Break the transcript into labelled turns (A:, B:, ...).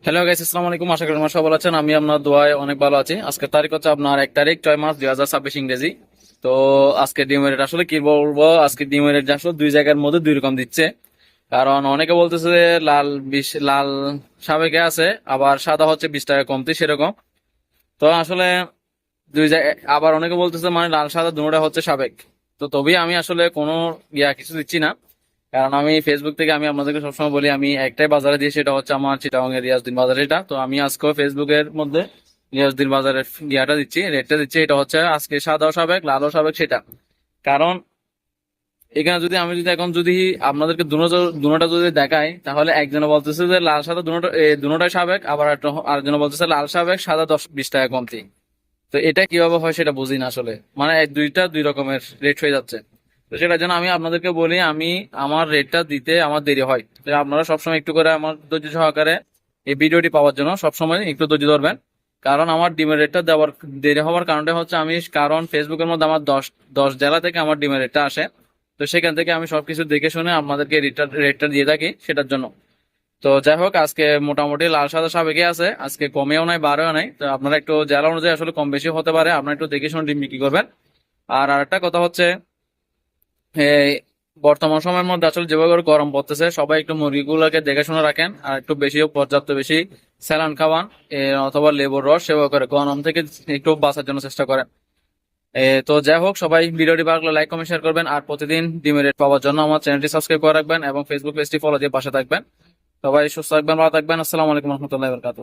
A: Hello guys, আসসালামু আলাইকুম। আশা করি তোমরা সবাই ভালো আছেন। আমি আপনার দোয়ায় অনেক ভালো আছি। আজকের তারিখ হচ্ছে আপনার 1 তারিখ 6 মাস 2026 ইংরেজি। তো আজকে ডিমের রেট আসলে কি বলবো, আজকে ডিমের রেট আসলে দুই জায়গার মধ্যে দুই রকম দিচ্ছে। কারণ অনেকে বলতেছে যে লাল সাবেকে আছে, আবার সাদা হচ্ছে 20 টাকা কমতি সেরকম। তো আসলে দুই জায়গায় আবার অনেকে বলতেছে মানে লাল সাদা দুটোটা হচ্ছে সাবেক। তো তবেই আমি আসলে কোনো কিছু দিচ্ছি না। কারণ আমি ফেসবুক থেকে আমি আপনাদেরকে সবসময় বলি আমি একটাই বাজারে দিই, সেটা হচ্ছে আমার চিটাগাং এর রিয়াজউদ্দিন বাজার। এটা তো আমি আজকেও ফেসবুকের মধ্যে রিয়াজউদ্দিন বাজারের দিচ্ছি, রেটটা দিচ্ছি। এটা হচ্ছে আজকে সাদাও সাবেক লালও সাবেক সেটা। কারণ এখানে আমি যদি এখন যদি আপনাদেরকে দুটোটা যদি দেখাই, তাহলে একজনে বলতেছে যে লাল সাদা দুটোটাই সাবেক, আবার আরেকজনে বলতেছে লাল সাবেক সাদা 10-20 টাকা কমতি। তো এটা কিভাবে হয় সেটা বুঝি না আসলে, মানে দুইটা দুই রকমের রেট হয়ে যাচ্ছে। তো সেটার জন্য আমি আপনাদেরকে বলি আমি আমার রেটটা দিতে আমার দেরি হয়। তো আপনারা সবসময় একটু করে আমার ধৈর্য সহকারে এই ভিডিওটি পাওয়ার জন্য সবসময় একটু ধৈর্য ধরবেন। কারণ আমার ডিমের রেটটা দেওয়ার দেরি হওয়ার কারণটা হচ্ছে কারণ ফেসবুকের মধ্যে আমার দশ দশ জেলা থেকে আমার ডিমের রেটটা আসে। তো সেখান থেকে আমি সবকিছু দেখে শুনে আপনাদেরকে রেটটা দিয়ে থাকি সেটার জন্য। তো যাই হোক, আজকে মোটামুটি লাল সাদা সাবেকে আছে, আজকে কমেও নাই বাড়েও নাই। তো আপনারা একটু জেলা অনুযায়ী আসলে কম বেশি হতে পারে, আপনারা একটু দেখে শুনে ডিম বিক্রি করবেন। আর আরেকটা কথা হচ্ছে, এই বর্তমান সময়ের মধ্যে আসলে যেভাবে করে গরম পড়তেছে, সবাই একটু মুরগিগুলোকে দেখে শুনে রাখেন, আর একটু পর্যাপ্ত বেশি স্যালান খাওয়ান, অথবা লেবুর রস সেবা করে গরম থেকে একটু বাঁচার জন্য চেষ্টা করেন। তো যাই হোক, সবাই ভিডিওটি ভালো লাগলে লাইক কমেন্ট শেয়ার করবেন, আর প্রতিদিন ডিমের রেট পাওয়ার জন্য আমার চ্যানেলটি সাবস্ক্রাইব করে রাখবেন এবং ফেসবুক পেজটি ফলো দিয়ে পাশে থাকবেন। সবাই সুস্থ থাকবেন, ভালো থাকবেন। আসসালামু আলাইকুম রহমতুল্লাহ বরকাত।